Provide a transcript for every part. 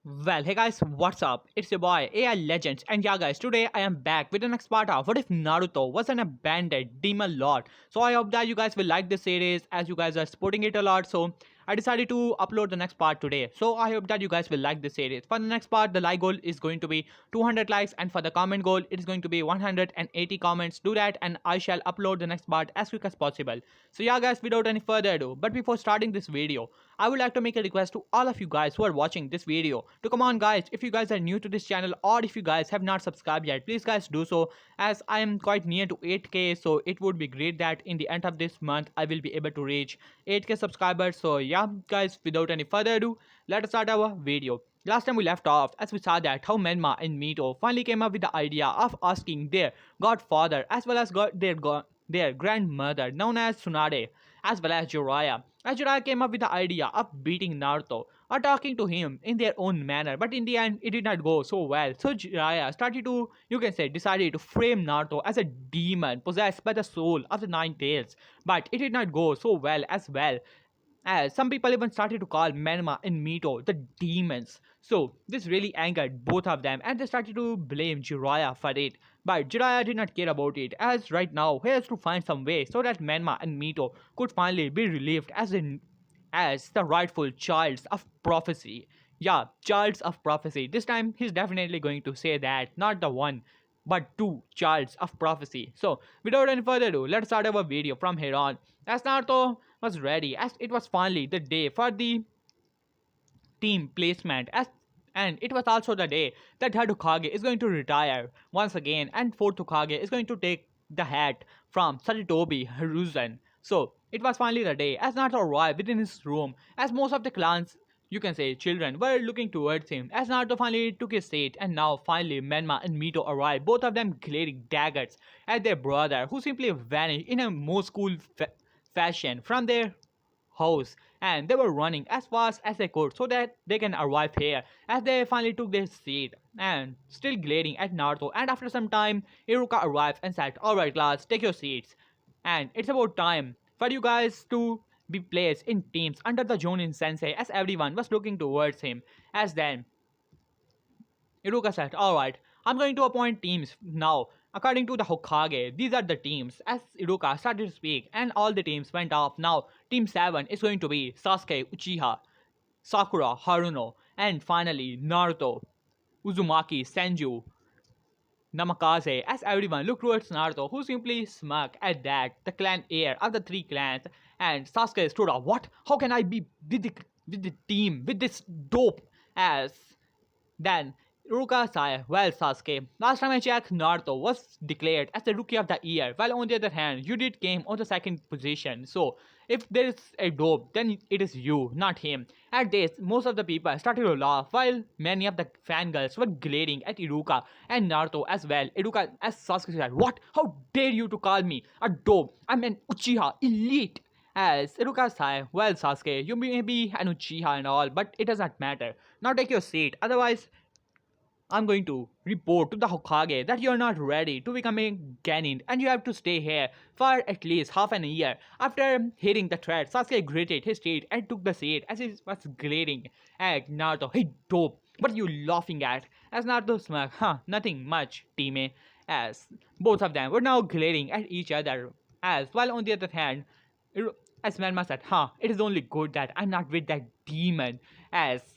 Well, hey guys, what's up? It's your boy AI Legends, and yeah, guys, today I am back with the next part of What If Naruto was an abandoned demon lord. So I hope that you guys will like this series as you guys are supporting it a lot. So I decided to upload the next part today. So I hope that you guys will like this series. For the next part, the like goal is going to be 200 likes, and for the comment goal, it is going to be 180 comments. Do that, and I shall upload the next part as quick as possible. So yeah, guys, without any further ado, but before starting this video, I would like to make a request to all of you guys who are watching this video to come on guys, if you guys are new to this channel or if you guys have not subscribed yet, please guys do so as I am quite near to 8k, so it would be great that in the end of this month I will be able to reach 8k subscribers. So yeah guys, without any further ado, let us start our video. Last time we left off as we saw that how Menma and Mito finally came up with the idea of asking their godfather as well as their grandmother known as Tsunade as well as Jiraiya. As Jiraiya came up with the idea of beating Naruto or talking to him in their own manner, but in the end it did not go so well. So Jiraiya started to, you can say, decided to frame Naruto as a demon possessed by the soul of the Nine Tails, but it did not go so well, as some people even started to call Menma and Mito the demons. So this really angered both of them and they started to blame Jiraiya for it. But Jiraiya did not care about it, as right now he has to find some way so that Menma and Mito could finally be relieved as the rightful childs of prophecy. Yeah, childs of prophecy. This time he's definitely going to say that, not the one but two childs of prophecy. So without any further ado, let's start our video from here on. As Naruto was ready, as it was finally the day for the team placement, and it was also the day that third Hokage is going to retire once again, and fourth Hokage is going to take the hat from Saritobi Hiruzen. So it was finally the day as Naruto arrived within his room, as most of the clans, you can say children, were looking towards him. As Naruto finally took his seat, and now finally Menma and Mito arrived, both of them glaring daggers at their brother, who simply vanished in a most cool fashion from their house, and they were running as fast as they could so that they can arrive here. As they finally took their seat and still glaring at Naruto, and after some time Iruka arrived and said, "Alright class, take your seats, and it's about time for you guys to be placed in teams under the Jonin sensei," as everyone was looking towards him. As then Iruka said, "Alright, I'm going to appoint teams now. According to the Hokage, these are the teams." As Iruka started to speak, and all the teams went off. Now, Team 7 is going to be Sasuke Uchiha, Sakura Haruno, and finally Naruto, Uzumaki Senju, Namikaze. As everyone looked towards Naruto, who simply smirked at that, the clan heir of the three clans, and Sasuke stood up. "What? How can I be with the team, with this dope?" As then Iruka sighed, "Well, Sasuke, last time I checked, Naruto was declared as the Rookie of the Year, while on the other hand, you did came on the second position. So, if there is a dope, then it is you, not him." At this, most of the people started to laugh, while many of the fangirls were glaring at Iruka and Naruto as well. Iruka, as Sasuke said, "What? How dare you to call me a dope? I'm an Uchiha elite." As Iruka sighed, "Well, Sasuke, you may be an Uchiha and all, but it does not matter. Now take your seat, otherwise I'm going to report to the Hokage that you're not ready to become a Genin and you have to stay here for at least half an year." After hearing the threat, Sasuke gritted his teeth and took the seat as he was glaring at Naruto. "Hey dope, what are you laughing at?" As Naruto smirked, "Nothing much, teammate." As both of them were now glaring at each other. As while on the other hand, as Manma said, "It is only good that I'm not with that demon." As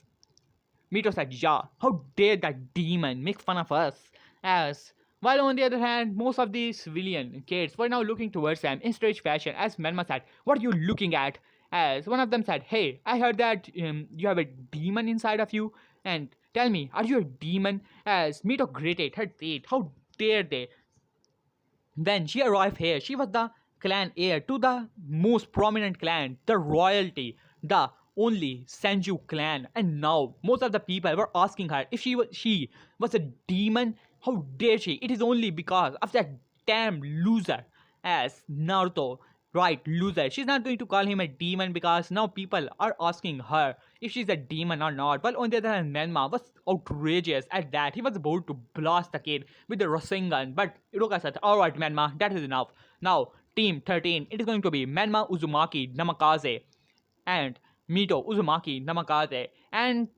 Mito said, "Yeah, how dare that demon make fun of us?" As while on the other hand, most of the civilian kids were now looking towards them in strange fashion. As Menma said, "What are you looking at?" As one of them said, "Hey, I heard that you have a demon inside of you, and tell me, are you a demon?" As Mito gritted her teeth, "How dare they?" When she arrived here, she was the clan heir to the most prominent clan, the royalty, the only Senju clan, and now most of the people were asking her if she was a demon. How dare she? It is only because of that damn loser, as Naruto. Right, loser. She's not going to call him a demon because now people are asking her if she's a demon or not. But on the other hand, Menma was outrageous at that. He was about to blast the kid with the Rasengan. But Iruka said, "Alright, Menma, that is enough. Now, Team 13, it is going to be Menma, Uzumaki, Namikaze, and Mito, Uzumaki, Namikaze, and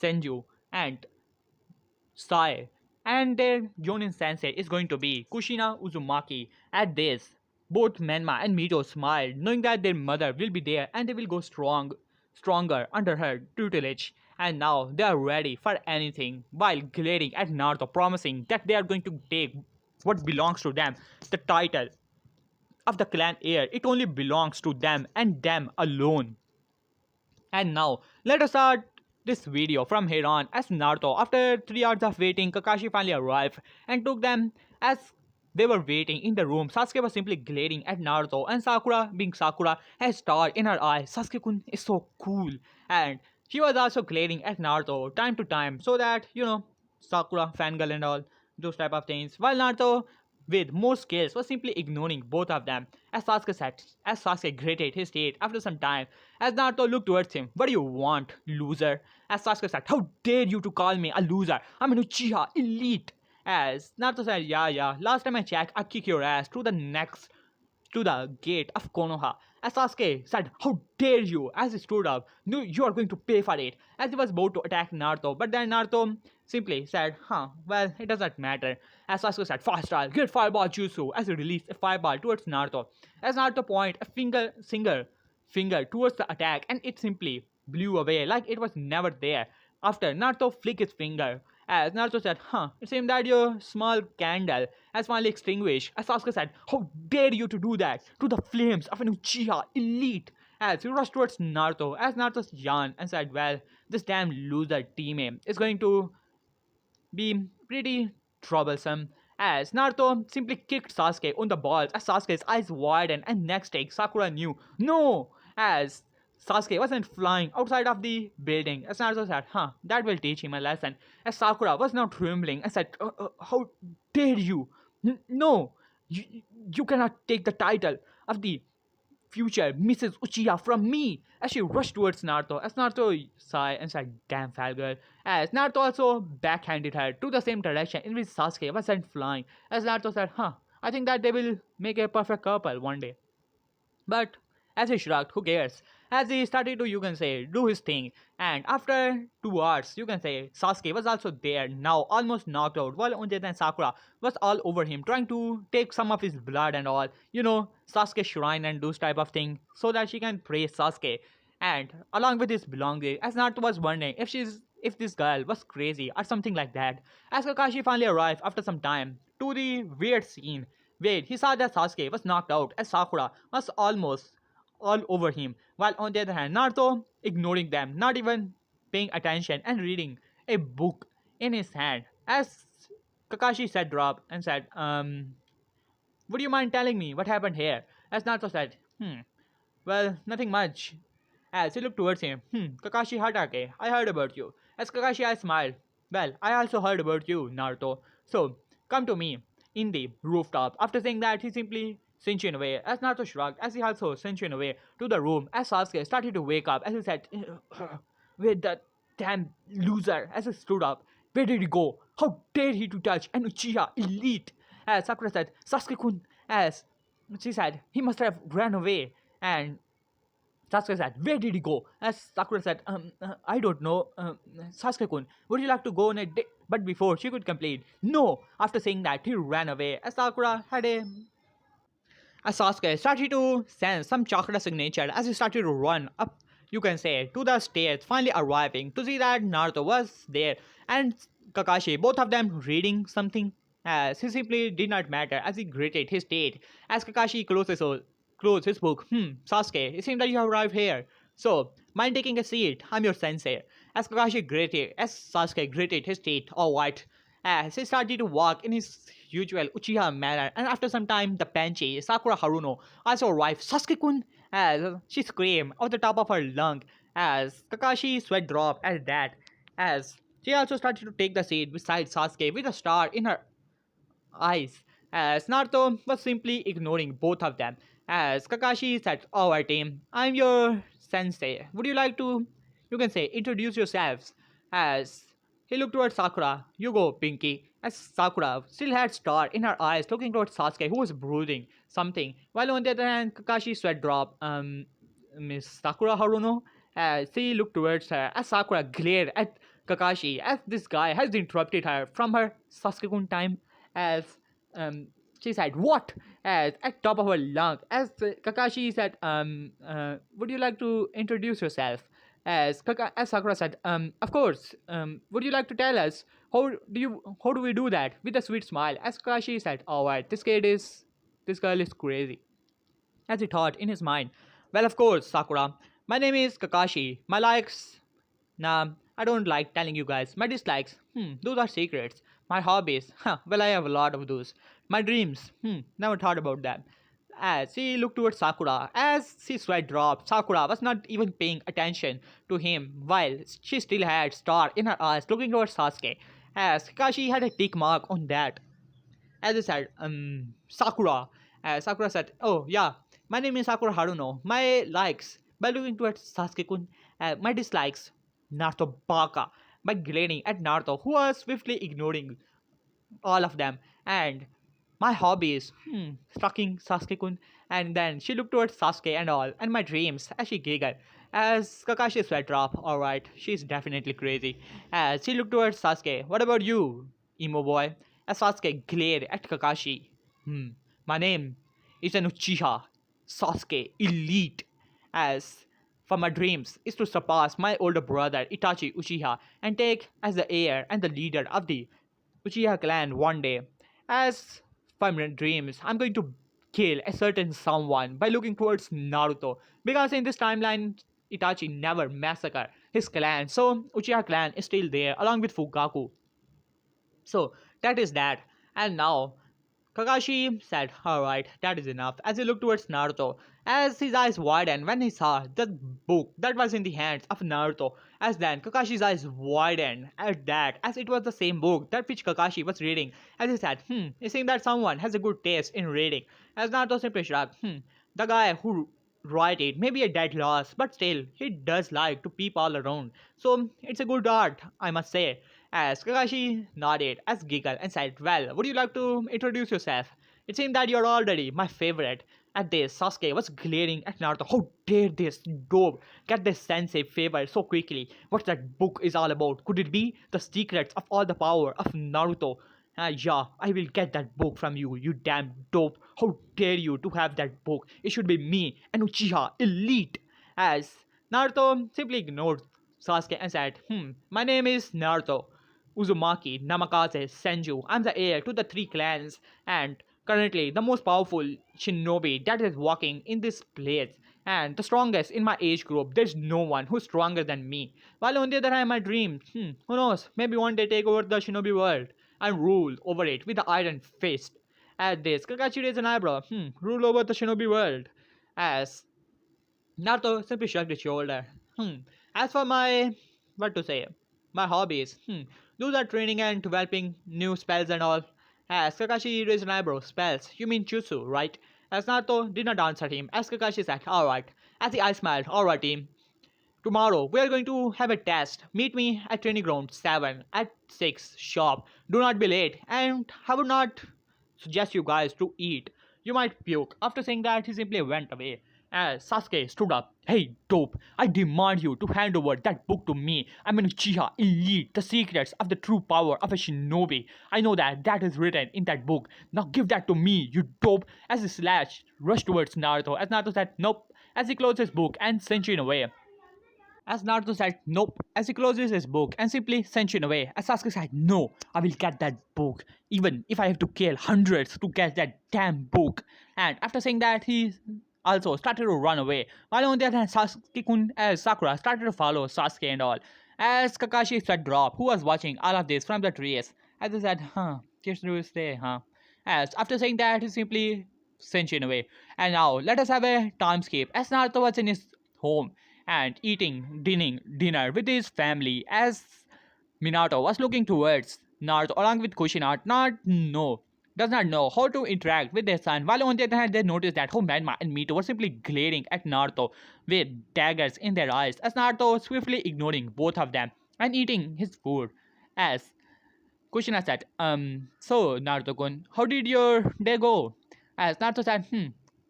Senju." and Sai, and their Jonin sensei is going to be Kushina Uzumaki. At this, both Menma and Mijo smiled, knowing that their mother will be there and they will go stronger under her tutelage. And now they are ready for anything, while glaring at Naruto, promising that they are going to take what belongs to them, the title of the clan heir. It only belongs to them and them alone. And now, let us start this video from here on. As Naruto, after 3 hours of waiting, Kakashi finally arrived and took them. As they were waiting in the room, Sasuke was simply glaring at Naruto, and Sakura, being Sakura, has star in her eye. Sasuke-kun is so cool. And she was also glaring at Naruto time to time, so that, Sakura, fangirl and all, those type of things. While Naruto, with more skills, was simply ignoring both of them. As Sasuke gritted his teeth after some time, as Naruto looked towards him. What do you want, loser? As Sasuke said, how dare you to call me a loser? I'm an Uchiha elite. As Naruto said, yeah, last time I checked, I kick your ass to the gate of Konoha. As Sasuke said, how dare you? As he stood up, no, you are going to pay for it. As he was about to attack Naruto, but then Naruto simply said, well, it doesn't matter. As Sasuke said, faster, get fireball jutsu, as he released a fireball towards Naruto. As Naruto pointed a finger towards the attack, and it simply blew away like it was never there. After Naruto flicked his finger, as Naruto said, it seemed that your small candle has finally extinguished. As Sasuke said, how dare you to do that to the flames of an Uchiha elite? As he rushed towards Naruto, as Naruto yawned and said, well, this damn loser teammate is going to be pretty troublesome. As Naruto simply kicked Sasuke on the balls as Sasuke's eyes widened, and next take Sakura knew, no! As Sasuke wasn't flying outside of the building, as Naruto said, that will teach him a lesson. As Sakura was now trembling and said, how dare you? No! You, you cannot take the title of the future Mrs. Uchiha from me, as she rushed towards Naruto. As Naruto sighed and said, damn foul girl. As Naruto also backhanded her to the same direction in which Sasuke was sent flying. As Naruto said, I think that they will make a perfect couple one day. But as he shrugged, who cares? As he started to, you can say, do his thing. And after 2 hours, you can say, Sasuke was also there, now almost knocked out, while Onjeta and Sakura was all over him, trying to take some of his blood and all, Sasuke's shrine and those type of thing, so that she can praise Sasuke. And along with his belongings, as Naruto was wondering if this girl was crazy or something like that. As Kakashi finally arrived after some time to the weird scene where he saw that Sasuke was knocked out as Sakura was almost all over him, while on the other hand, Naruto ignoring them, not even paying attention and reading a book in his hand. As Kakashi said drop and said, would you mind telling me what happened here? As Naruto said, well, nothing much. As he looked towards him, Kakashi Hatake, I heard about you. As Kakashi I smiled, well, I also heard about you, Naruto. So, come to me in the rooftop. After saying that, he simply cinched away. As Naruto shrugged, as he also cinched away to the room, as Sasuke started to wake up, as he said, where the damn loser, as he stood up, where did he go? How dare he to touch an Uchiha elite? As Sakura said, Sasuke-kun, as she said, he must have ran away. And Sasuke said, where did he go? As Sakura said, I don't know. Sasuke-kun, would you like to go on a date? But before she could complete, no! After saying that, he ran away. As Sakura had as Sasuke started to sense some chakra signature as he started to run up, you can say, to the stairs, finally arriving to see that Naruto was there and Kakashi, both of them reading something. As he simply did not matter as he gritted his teeth. As Kakashi closed his book, Sasuke, it seems that you have arrived here. So, mind taking a seat? I'm your sensei. As Sasuke gritted his teeth, alright. As he started to walk in his usual Uchiha manner, and after some time, the Panchi, Sakura Haruno, also arrived. Sasuke-kun! As she screamed out the top of her lung, as Kakashi's sweat dropped at that, as she also started to take the seat beside Sasuke with a star in her eyes, as Naruto was simply ignoring both of them. As Kakashi said, our team, I'm your sensei. Would you like to, you can say, introduce yourselves? As he looked towards Sakura, you go, Pinky. As Sakura still had star in her eyes, looking towards Sasuke, who was brooding something. While on the other hand, Kakashi's sweat dropped. Miss Sakura Haruno, as he looked towards her, as Sakura glared at Kakashi, as this guy has interrupted her from her Sasuke-kun time, as um, she said, "What?" As at top of her lung, as Kakashi said, "Would you like to introduce yourself?" As Sakura said, "Of course. Would you like to tell us how do we do that?" With a sweet smile, as Kakashi said, "All right, this girl is crazy." As he thought in his mind, "Well, of course, Sakura. My name is Kakashi. My likes, nah, I don't like telling you guys. My dislikes, those are secrets. My hobbies, well, I have a lot of those. My dreams, never thought about them." As he looked towards Sakura, as his sweat dropped, Sakura was not even paying attention to him while she still had star in her eyes looking towards Sasuke. As Kakashi had a tick mark on that. As I said, Sakura. Sakura said, "Oh, yeah, my name is Sakura Haruno. My likes, by looking towards Sasuke-kun, my dislikes, Naruto Baka, by glaring at Naruto, who was swiftly ignoring all of them, and my hobbies, stalking Sasuke-kun." And then she looked towards Sasuke and all, and my dreams, as she giggled. As Kakashi's sweat dropped, alright, she's definitely crazy. As she looked towards Sasuke, "What about you, emo boy?" As Sasuke glared at Kakashi, my name is an Uchiha, Sasuke, elite. As for my dreams is to surpass my older brother Itachi Uchiha and take as the heir and the leader of the Uchiha clan one day. As for my dreams, I'm going to kill a certain someone by looking towards Naruto. Because in this timeline, Itachi never massacred his clan. So Uchiha clan is still there along with Fugaku. So that is that. And now Kakashi said, "Alright, that is enough," as he looked towards Naruto, as his eyes widened when he saw the book that was in the hands of Naruto. As then Kakashi's eyes widened at that, as it was the same book that which Kakashi was reading, as he said, it seems that someone has a good taste in reading. As Naruto simply shrugged, the guy who write it may be a dead loss, but still, he does like to peep all around. So, it's a good art, I must say." As Kakashi nodded as giggled and said, "Well, would you like to introduce yourself? It seems that you're already my favorite." At this, Sasuke was glaring at Naruto. How dare this dope get this sensei favor so quickly? What that book is all about? Could it be the secrets of all the power of Naruto? Yeah, I will get that book from you, you damn dope. How dare you to have that book? It should be me, an Uchiha elite. As Naruto simply ignored Sasuke and said, my name is Naruto Uzumaki Namikaze Senju. I'm the heir to the three clans and currently the most powerful shinobi that is walking in this place and the strongest in my age group. There's no one who's stronger than me. While on the other hand, my dreams, who knows, maybe one day take over the shinobi world and rule over it with the iron fist. At this, Kakashi raised an eyebrow. Rule over the shinobi world. As Naruto simply shrugged his shoulder. As for my, what to say, my hobbies, those are training and developing new spells and all. As Kakashi raised an eyebrow, spells, you mean jutsu, right? As Naruto did not answer him, as Kakashi said, alright. As the eye smiled, alright team. Tomorrow we are going to have a test. Meet me at training ground 7 at 6 sharp. Do not be late and I would not suggest you guys to eat. You might puke. After saying that, he simply went away. As Sasuke stood up, "Hey, dope, I demand you to hand over that book to me. I'm an Uchiha elite, the secrets of the true power of a shinobi. I know that is written in that book. Now give that to me, you dope." As he rushed towards Naruto, as Naruto said, "Nope," as he closed his book and sent him away. As Naruto said, "Nope," as he closes his book and simply sends it away. As Sasuke said, "No, I will get that book, even if I have to kill hundreds to get that damn book." And after saying that, he also started to run away. While on the other hand, Sasuke-kun as Sakura started to follow Sasuke and all. As Kakashi said drop, who was watching all of this from the trees. As he said, kids do stay, huh? As after saying that, he simply sent it away. And now, let us have a time skip. As Naruto was in his home and eating dinner with his family as Minato was looking towards Naruto along with Kushina does not know how to interact with their son. While on the other hand, they noticed that Homenma and Mito were simply glaring at Naruto with daggers in their eyes as Naruto was swiftly ignoring both of them and eating his food. As Kushina said, so Naruto-kun, how did your day go? As Naruto said,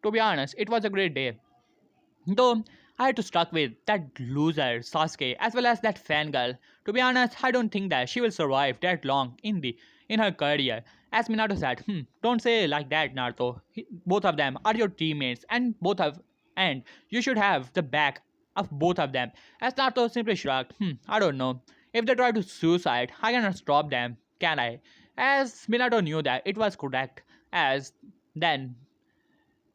to be honest, it was a great day. Though I had to stuck with that loser Sasuke as well as that fangirl. To be honest, I don't think that she will survive that long in her career. As Minato said, don't say like that, Naruto. Both of them are your teammates, and you should have the back of both of them. As Naruto simply shrugged, I don't know. If they try to suicide, I cannot stop them, can I? As Minato knew that it was correct. As then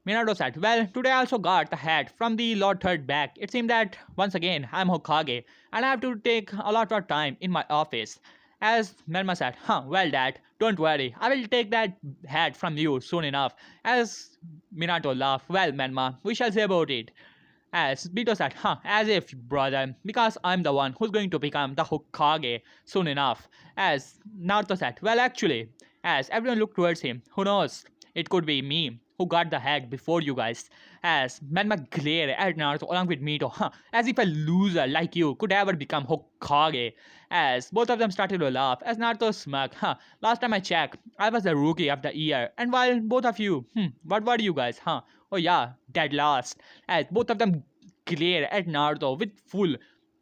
Minato said, well, today I also got the hat from the Lord Third back. It seemed that once again I'm Hokage and I have to take a lot of time in my office. As Melma said, well, Dad, don't worry. I will take that hat from you soon enough. As Minato laughed, well, Melma, we shall see about it. As Bito said, as if, brother, because I'm the one who's going to become the Hokage soon enough. As Naruto said, well, actually, as everyone looked towards him, who knows? It could be me who got the hat before you guys. As Menma glared at Naruto along with Mito, as if a loser like you could ever become Hokage. As both of them started to laugh, as Naruto smirked, last time I checked, I was the rookie of the year, and while both of you, what were you guys, Oh yeah, dead last. As both of them glare at Naruto with full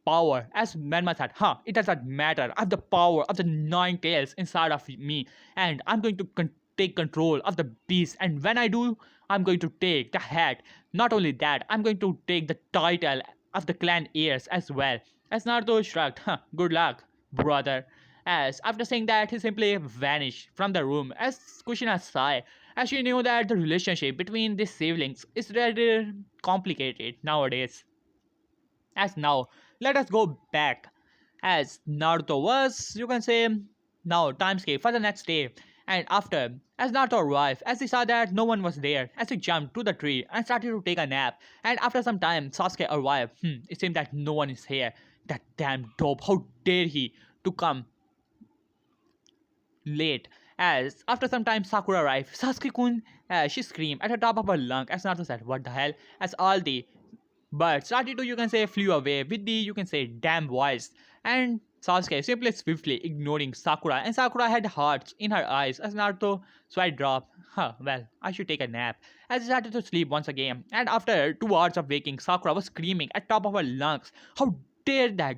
power. As Menma said, it doesn't matter. I have the power of the nine tails inside of me, and I'm going to take control of the beast. And when I do, I'm going to take the hat. Not only that, I'm going to take the title of the clan heirs as well. As Naruto shrugged, good luck, brother. As after saying that, he simply vanished from the room. As Kushina sighed, as she knew that the relationship between these siblings is rather complicated nowadays. As now, let us go back. As Naruto was, you can say, now timescape for the next day. And after, as Naruto arrived, as he saw that no one was there, as he jumped to the tree and started to take a nap. And after some time, Sasuke arrived. It seemed that no one is here. That damn dope, how dare he to come late. As after some time Sakura arrived, Sasuke-kun, she screamed at the top of her lung as Naruto said, what the hell? As all the birds started to, you can say, flew away with the, you can say, damn voice. And Sasuke simply swiftly ignoring Sakura, and Sakura had hearts in her eyes as Naruto sweat dropped. Well, I should take a nap. As he started to sleep once again, and after 2 hours of waking, Sakura was screaming at top of her lungs, how dare that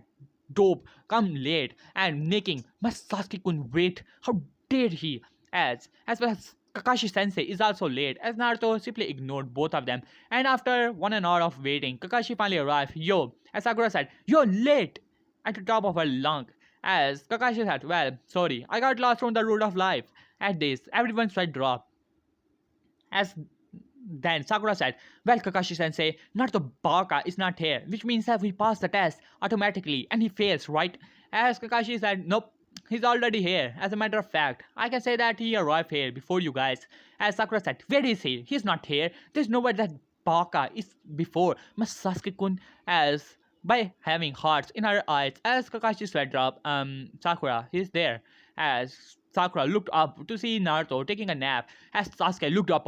dope come late and making my Sasuke-kun wait. How dare he? As well as Kakashi Sensei is also late, as Naruto simply ignored both of them. And after 1 hour of waiting, Kakashi finally arrived. Yo, as Sakura said, you're late at the top of her lung. As Kakashi said, well, sorry, I got lost from the road of life. At this, everyone's sweat dropped. As then Sakura said, well, Kakashi sensei, Naruto Baka is not here, which means that we pass the test automatically and he fails, right? As Kakashi said, nope, he's already here. As a matter of fact, I can say that he arrived here before you guys. As Sakura said, where is he? He's not here. There's nowhere that Baka is before. Masasuke-kun, as by having hearts in her eyes, as Kakashi sweat drop, Sakura, he's there. As Sakura looked up to see Naruto taking a nap, as Sasuke looked up,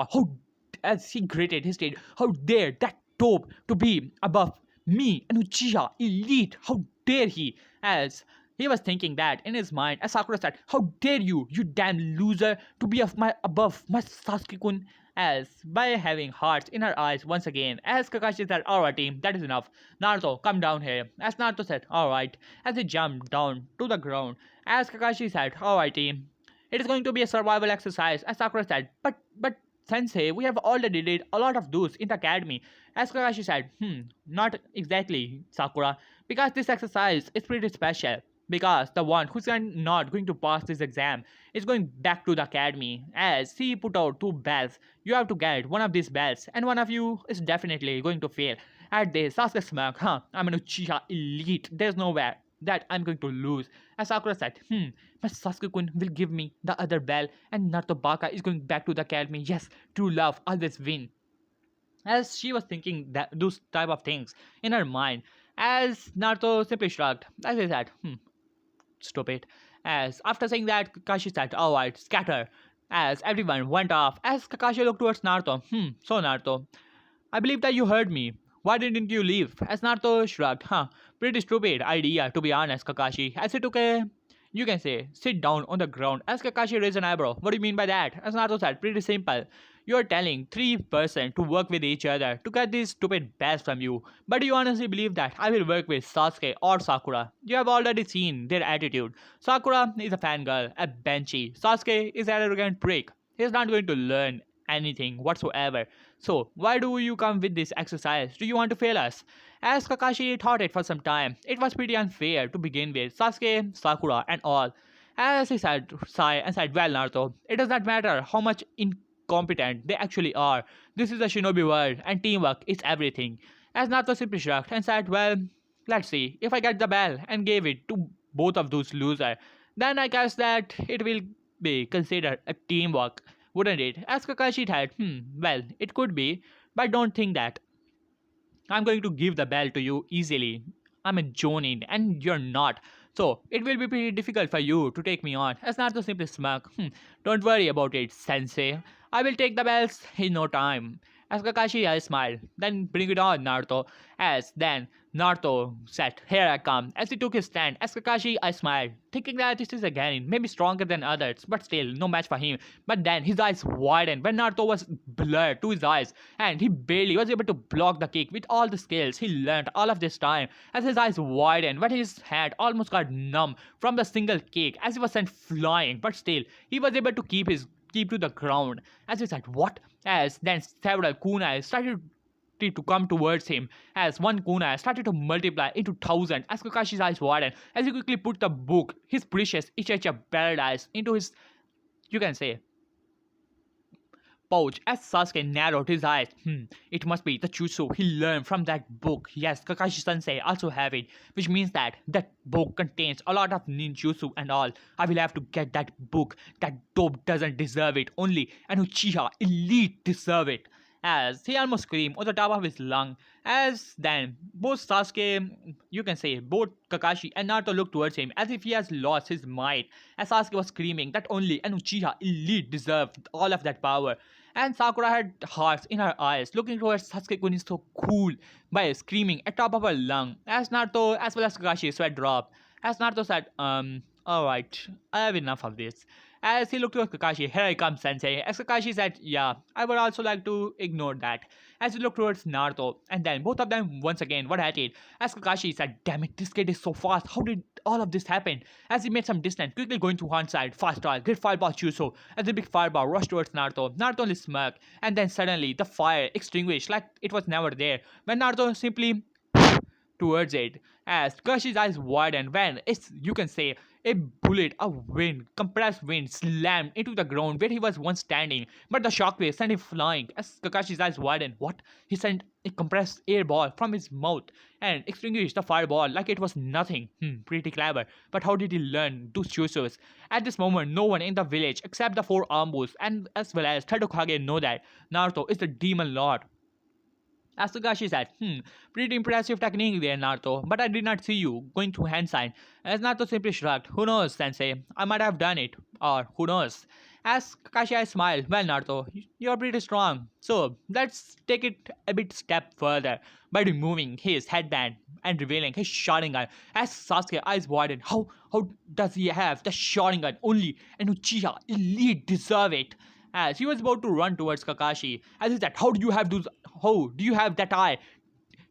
as he gritted his teeth, how dare that dope to be above me and Uchiha elite? How dare he? As he was thinking that in his mind, as Sakura said, how dare you, you damn loser, to be above my Sasuke-kun? As by having hearts in her eyes once again, as Kakashi said, alright team, that is enough. Naruto, come down here. As Naruto said, alright, as he jumped down to the ground. As Kakashi said, alright team, it is going to be a survival exercise. As Sakura said, but Sensei, we have already did a lot of those in the academy. As Kakashi said, not exactly, Sakura, because this exercise is pretty special. Because the one who's not going to pass this exam is going back to the academy. As he put out 2 bells, you have to get one of these bells, and one of you is definitely going to fail. At this, Sasuke smirked, I'm an Uchiha elite. There's nowhere that I'm going to lose. As Sakura said, but Sasuke-kun will give me the other bell, and Naruto Baka is going back to the academy. Yes, true love always win. As she was thinking that those type of things in her mind, as Naruto simply shrugged, as he said, stupid. As after saying that, Kakashi said, alright, scatter. As everyone went off, as Kakashi looked towards Naruto, so Naruto, I believe that you heard me. Why didn't you leave? As Naruto shrugged, pretty stupid idea to be honest, Kakashi. As he took a, you can say, sit down on the ground. As Kakashi raised an eyebrow. What do you mean by that? As Naruto said, pretty simple. You're telling three-person to work with each other to get these stupid bells from you. But do you honestly believe that I will work with Sasuke or Sakura? You have already seen their attitude. Sakura is a fangirl, a benchy. Sasuke is an arrogant prick. He's not going to learn anything whatsoever. So, why do you come with this exercise? Do you want to fail us? As Kakashi thought it for some time, it was pretty unfair to begin with Sasuke, Sakura, and all. As he said, sigh and said, well, Naruto, it does not matter how much incompetent they actually are. This is a shinobi world, and teamwork is everything. As Naruto simply shrugged and said, well, let's see. If I get the bell and gave it to both of those losers, then I guess that it will be considered a teamwork, wouldn't it? As Kakashi said, well, it could be, but don't think that I'm going to give the bell to you easily. I'm a Jonin and you're not. So it will be pretty difficult for you to take me on. As Naruto simply smirk. Don't worry about it, sensei. I will take the bells in no time. As Kakashi I smiled. Then bring it on, Naruto. As then Naruto said, here I come. As he took his stand, as Kakashi I smiled, thinking that this is again maybe stronger than others, but still no match for him. But then his eyes widened when Naruto was blurred to his eyes, and he barely was able to block the kick with all the skills he learned all of this time. As his eyes widened, when his hand almost got numb from the single kick as he was sent flying, but still he was able to keep to the ground. As he said, what? As then several kunai started to come towards him, as one kunai started to multiply into thousand as Kakashi's eyes widened as he quickly put the book, his precious Ichicha paradise, into his, you can say, pouch as Sasuke narrowed his eyes. It must be the jutsu he learned from that book. Yes, Kakashi Sensei also have it, which means that that book contains a lot of ninjutsu and all. I will have to get that book. That dope doesn't deserve it. Only an Uchiha elite deserve it. As he almost screamed on the top of his lung, as then both Sasuke, you can say, both Kakashi and Naruto looked towards him as if he has lost his mind. As Sasuke was screaming that only an Uchiha elite deserved all of that power. And Sakura had hearts in her eyes, looking towards Sasuke-kun is so cool by screaming at top of her lung. As Naruto as well as Kakashi sweat dropped. As Naruto said, alright, I have enough of this. As he looked towards Kakashi, here I come, sensei. As Kakashi said, yeah, I would also like to ignore that. As he looked towards Naruto, and then both of them once again were at it. As Kakashi said, damn it, this kid is so fast. How did all of this happen? As he made some distance, quickly going to one side, fast style, great fireball Chuso. As the big fireball rushed towards Naruto, Naruto only smirked, and then suddenly the fire extinguished like it was never there. When Naruto simply towards it as Kashi's eyes widened when it's, you can say, a bullet, a wind, compressed wind slammed into the ground where he was once standing, but the shockwave sent him flying. As Kakashi's eyes widened, what? He sent a compressed air ball from his mouth and extinguished the fireball like it was nothing. Pretty clever. But how did he learn those jutsus? At this moment, no one in the village except the four Ambus and as well as Third Hokage know that Naruto is the demon lord. As Sagashi said, pretty impressive technique there, Naruto, but I did not see you going through hand sign. As Naruto simply shrugged, who knows, sensei, I might have done it, or who knows. As Kakashi smiled, well, Naruto, you're pretty strong, so let's take it a bit step further by removing his headband and revealing his Sharingan. As Sasuke eyes widened, how does he have the Sharingan? Only an Uchiha elite deserve it. As he was about to run towards Kakashi, as he said, how do you have that eye?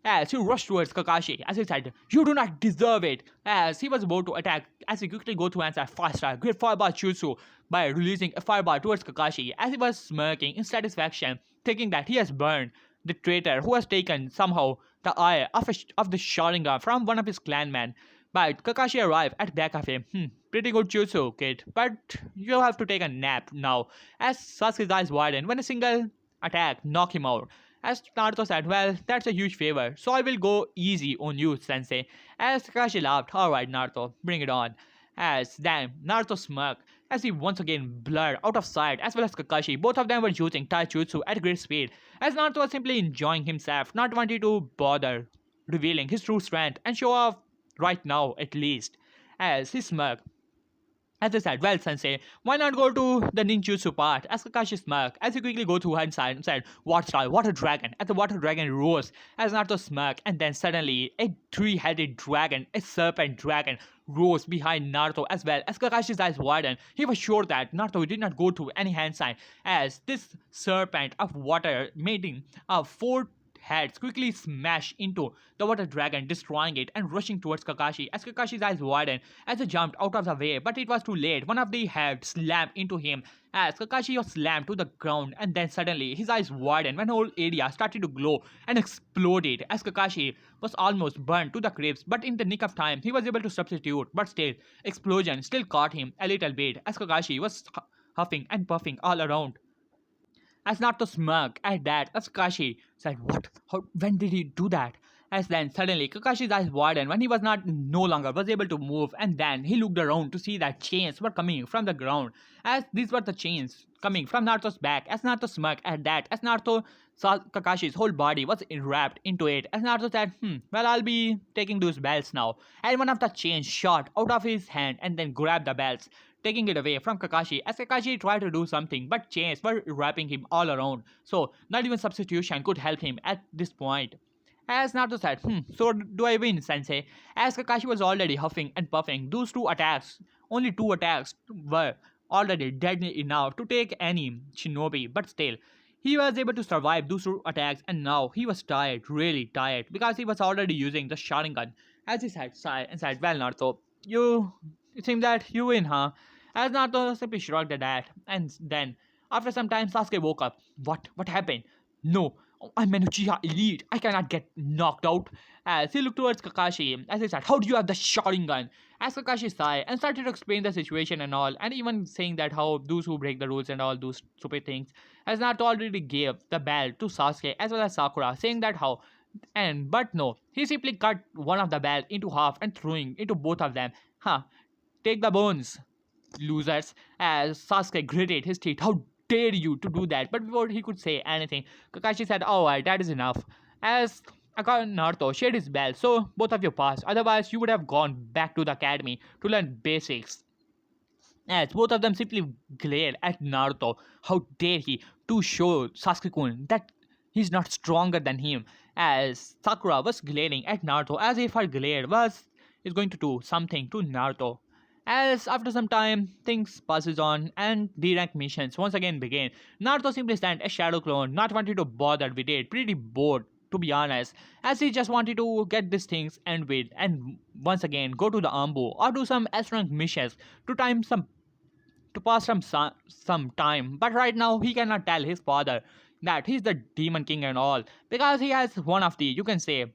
As he rushed towards Kakashi, as he said, you do not deserve it. As he was about to attack, as he quickly go to answer faster, great fireball jutsu by releasing a fireball towards Kakashi, as he was smirking in satisfaction, thinking that he has burned the traitor who has taken somehow the eye of the Sharingan from one of his clanmen. But Kakashi arrived at back of him. Pretty good jutsu, kid. But you have to take a nap now. As Sasuke's eyes widened when a single attack knocked him out. As Naruto said, well, that's a huge favor, so I will go easy on you, sensei. As Kakashi laughed, alright Naruto, bring it on. As then Naruto smirked as he once again blurred out of sight as well as Kakashi. Both of them were using taijutsu at great speed. As Naruto was simply enjoying himself, not wanting to bother revealing his true strength and show off right now at least. As he smirked, As I said, well, Sensei, why not go to the ninjutsu part? As Kakashi smirked, as he quickly go to her side and said, "Watch out, water dragon!" As the water dragon rose, as Naruto smirked, and then suddenly a three-headed dragon, a serpent dragon, rose behind Naruto as well. As Kakashi's eyes widened, he was sure that Naruto did not go to any hand sign, as this serpent of water making a four heads quickly smashed into the water dragon, destroying it and rushing towards Kakashi. As Kakashi's eyes widened, as he jumped out of the way, but it was too late. One of the heads slammed into him as Kakashi was slammed to the ground, and then suddenly his eyes widened when the whole area started to glow and exploded as Kakashi was almost burned to the crisp, but in the nick of time he was able to substitute, but still, explosion still caught him a little bit as Kakashi was huffing and puffing all around. As not to smirk at that, as Kakashi said, "What? How? When did he do that?" As then suddenly Kakashi's eyes widened when he was not no longer was able to move, and then he looked around to see that chains were coming from the ground. As these were the chains coming from Naruto's back, as Naruto smirked at that, as Naruto saw Kakashi's whole body was wrapped into it, as Naruto said, well, I'll be taking those bells now. And one of the chains shot out of his hand and then grabbed the bells, taking it away from Kakashi as Kakashi tried to do something, but chains were wrapping him all around. So not even substitution could help him at this point. As Naruto said, so do I win, Sensei? As Kakashi was already huffing and puffing, those two attacks, only two attacks were already deadly enough to take any shinobi, but still, he was able to survive those two attacks, and now he was tired, really tired, because he was already using the Sharingan. As he said, sighed and said, well, Naruto, it seems that you win, huh? As Naruto simply shrugged at that, and then, after some time, Sasuke woke up. What? What happened? No, I'm an Uchiha elite. I cannot get knocked out. As he looked towards Kakashi, as he said, how do you have the Sharingan? As Kakashi sighed and started to explain the situation and all, and even saying that how those who break the rules and all those stupid things, as Naruto already gave the belt to Sasuke as well as Sakura, saying that how, and but no, he simply cut one of the belt into half and throwing into both of them. Huh, take the bones, losers, as Sasuke gritted his teeth. How dare you to do that? But before he could say anything, Kakashi said, alright, that is enough. As Naruto shared his bell, so both of you passed. Otherwise, you would have gone back to the academy to learn basics. As both of them simply glared at Naruto. How dare he to show Sasuke-kun that he's not stronger than him. As Sakura was glaring at Naruto as if her glare was is going to do something to Naruto. As after some time, things passes on and D-rank missions once again begin. Naruto simply sent a shadow clone, not wanting to bother with it, pretty bored to be honest, as he just wanted to get these things end with and once again go to the Ambu or do some S-rank missions to time some to pass some time. But right now he cannot tell his father that he's the demon king and all, because he has one of the, you can say,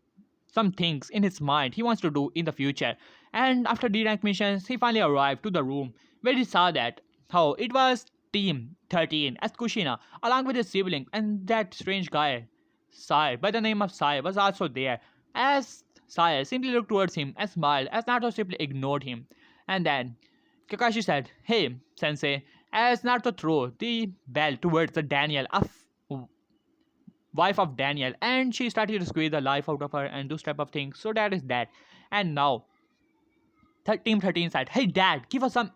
some things in his mind he wants to do in the future. And after D-rank missions, he finally arrived to the room where he saw that how it was Team 13 as Kushina along with his sibling, and that strange guy Sai by the name of Sai was also there. As Sai simply looked towards him and smiled as Naruto simply ignored him. And then Kakashi said, "Hey, Sensei," as Naruto threw the bell towards the Daniel of wife of Daniel, and she started to squeeze the life out of her and those type of things. So that is that. And now Team 13 said, "Hey Dad, give us some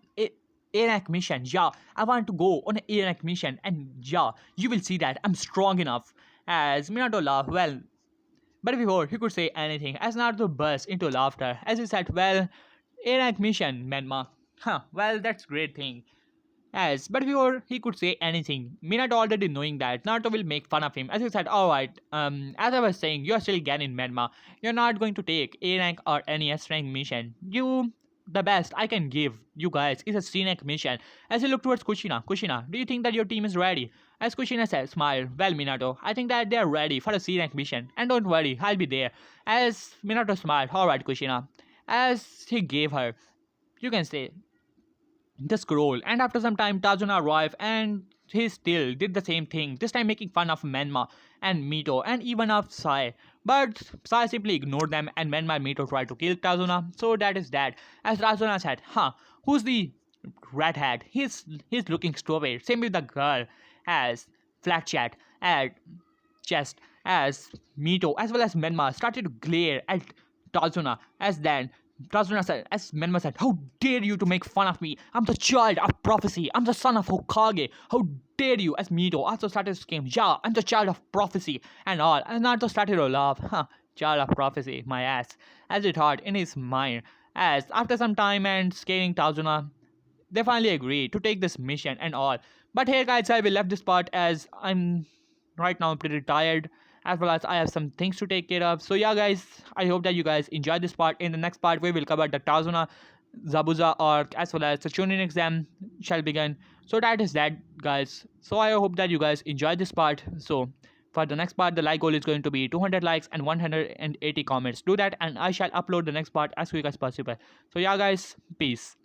A-rank mission. Yeah, I want to go on an A-rank mission, and yeah, you will see that I'm strong enough." As Minato laughed, well, but before he could say anything, as Naruto burst into laughter as he said, "Well, A-rank mission, Menma. Huh, well, that's great thing." As but before he could say anything, Minato already knowing that Naruto will make fun of him, as he said, "Alright, as I was saying, you're still Genin Menma. You're not going to take A rank or any S rank mission. The best I can give you guys is a C rank mission." As he looked towards Kushina, "Kushina, do you think that your team is ready?" As Kushina said, smiled, "Well, Minato, I think that they are ready for a C rank mission, and don't worry, I'll be there." As Minato smiled, "Alright, Kushina." As he gave her, you can say, the scroll, and after some time Tazuna arrived and he still did the same thing, this time making fun of Menma and Mito and even of Sai. But Sai simply ignored them, and Menma and Mito tried to kill Tazuna, so that is that. As Tazuna said, who's the redhead? He's looking stupid. Same with the girl as flat chat at chest, as Mito as well as Menma started to glare at Tazuna, as then Tazuna said, as Menma said, how dare you to make fun of me? I'm the child of prophecy. I'm the son of Hokage. How dare you? As Mito also started to scream, yeah, I'm the child of prophecy and all. And Naruto started to laugh. Huh, child of prophecy, my ass. As he thought in his mind. As after some time and scaring Tazuna, they finally agreed to take this mission and all. But here, guys, I will left this part as I'm right now pretty tired, as well as I have some things to take care of. So yeah, guys, I hope that you guys enjoyed this part. In the next part, we will cover the Tazuna Zabuza arc, as well as the Chunin exam shall begin. So that is that, guys. So I hope that you guys enjoyed this part. So for the next part, the like goal is going to be 200 likes and 180 comments. Do that, and I shall upload the next part as quick as possible. So yeah, guys, peace.